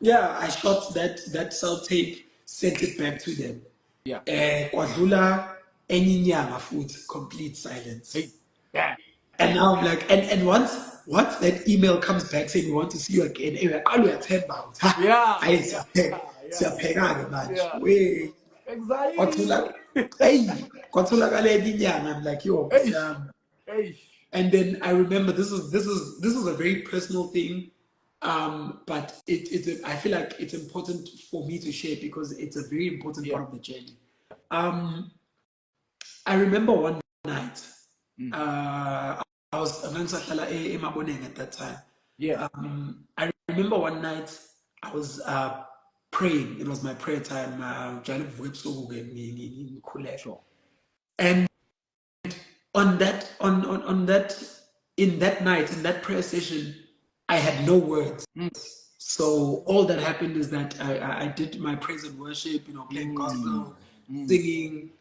yeah, I shot that cell tape, sent it back to them. Yeah. Kwadlula enye inyanga futhi, complete silence. Hey. Yeah. And now I'm like, and once that email comes back saying we want to see you again, anyway, I will attend about. Yeah. I Yeah. Yeah. siyaphekana manje. Yeah. We Anxiety. kwathula hey kwatholakala enye inyanga. I'm like, yo, Hey. Sam. Hey. And then I remember this is a very personal thing, but I feel like it's important for me to share because it's a very important Yeah. part of the journey. I remember one night, I was Maboneng at that time. Yeah. I remember one night I was praying. It was my prayer time. Sure. And on that in that night, in that prayer session, I had no words. So all that happened is that I did my praise and worship, playing gospel, singing.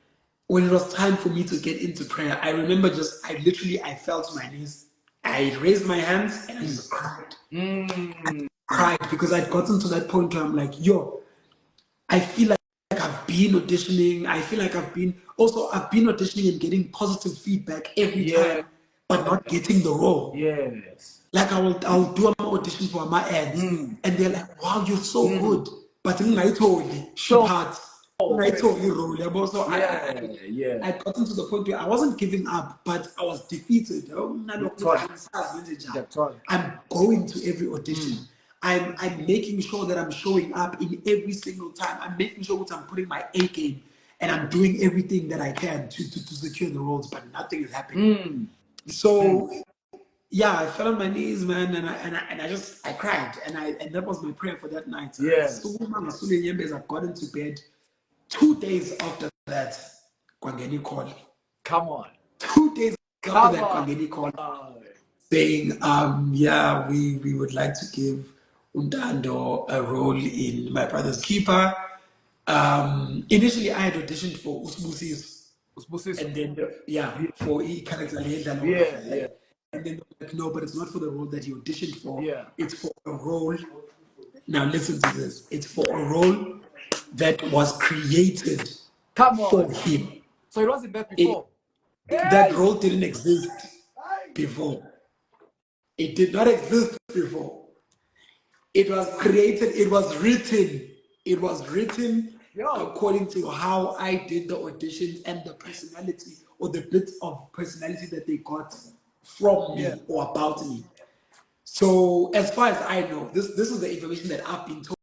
When it was time for me to get into prayer, I remember I fell to my knees. I raised my hands and I just cried. Cried because I'd gotten to that point where I'm like, yo, I feel like I've been auditioning. I feel like I've been auditioning and getting positive feedback every time, but not getting the role. Yes. Like I'll do an audition for my ads, and they're like, "Wow, you're so good," but I told you, she Sure. parts. I told you role. So Yeah. I'd gotten to the point where I wasn't giving up, but I was defeated. That's right. That's right. I'm going to every audition. I'm making sure that I'm showing up in every single time. I'm making sure that I'm putting my A game and I'm doing everything that I can to secure the roles, but nothing is happening. So yeah, I fell on my knees, man, and I cried, and that was my prayer for that night. Yes. I got into bed. 2 days after that, Kwangeni called. Come on. 2 days after Come that, on. Kwangeni called, saying, yeah, we would like to give Undando a role in My Brother's Keeper. Initially, I had auditioned for Usbusis, and then for character Yeah. and then they were like, no, but it's not for the role that he auditioned for. Yeah. It's for a role. Now listen to this. It's for a role that was created Come on. for him. So it wasn't there before. That role didn't exist before. It did not exist before. It was created, it was written. It was written according to how I did the auditions and the personality or the bits of personality that they got from me or about me. So as far as I know, this is the information that I've been told.